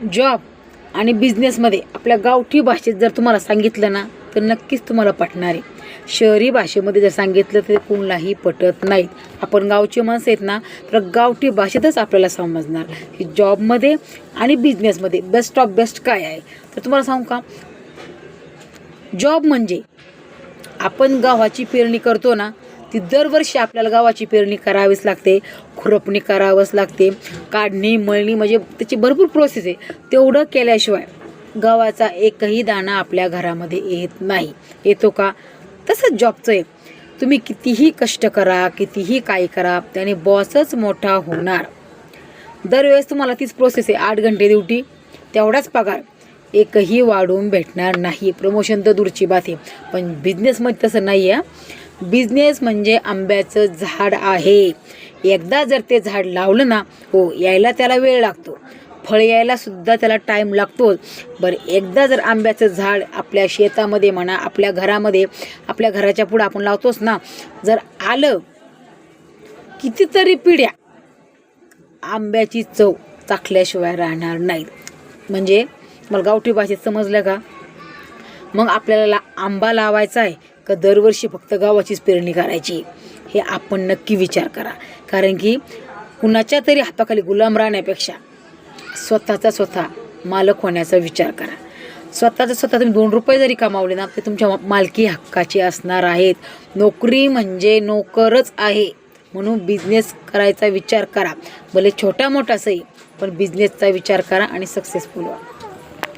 Job आणि बिझनेसमध्ये आपल्या गावठी भाषेत जर तुम्हाला सांगितलं ना तर नक्कीच तुम्हाला पटणार आहे. शहरी भाषेमध्ये जर सांगितलं तर कोणालाही पटत नाहीत. आपण गावची माणसं आहेत ना तर गावठी भाषेतच आपल्याला समजणार की जॉबमध्ये आणि बिझनेसमध्ये बेस्ट ऑफ बेस्ट काय आहे. तर तुम्हाला सांगू का, जॉब म्हणजे आपण गव्हाची पेरणी करतो ना ती दरवर्षी आपल्याला गव्हाची पेरणी करावीच लागते, खुरपणी करावंच लागते, काढणी मळणी म्हणजे त्याची भरपूर प्रोसेस आहे. तेवढं केल्याशिवाय गव्हाचा एकही दाणा आपल्या घरामध्ये येत नाही. येतो का? तसंच जॉबचं आहे. तुम्ही कितीही कष्ट करा, कितीही काय करा, त्याने बॉसच मोठा होणार. दरवेळेस तुम्हाला तीच प्रोसेस आहे. 8 घंटे ड्युटी, तेवढाच पगार, एकही वाढवून भेटणार नाही. प्रमोशन तर दूरची बात आहे. पण बिझनेसमध्ये तसं नाही आहे. बिझनेस म्हणजे आंब्याचं झाड आहे. एकदा जर ते झाड लावलं ना, हो यायला त्याला वेळ लागतो, फळ यायला सुद्धा त्याला टाईम लागतो. बरं, एकदा जर आंब्याचं झाड आपल्या शेतामध्ये म्हणा, आपल्या घरामध्ये, आपल्या घराच्या पुढं आपण लावतोच ना, जर आलं कितीतरी पिढ्या आंब्याची चव चाखल्याशिवाय राहणार नाहीत. म्हणजे मला गावठी भाषेत समजलं का? मग आपल्याला आंबा लावायचा आहे का दरवर्षी फक्त गावाचीच पेरणी करायची, हे आपण नक्की विचार करा. कारण की कुणाच्या तरी हाताखाली गुलाम राहण्यापेक्षा स्वतः मालक होण्याचा विचार करा. स्वतः तुम्ही 2 रुपये जरी कमावले ना ते तुमच्या मालकी हक्काचे असणार आहेत. नोकरी म्हणजे नोकरच आहे. म्हणून बिझनेस करायचा विचार करा. भले छोटा मोठा सही, पण बिझनेसचा विचार करा आणि सक्सेसफुल व्हा.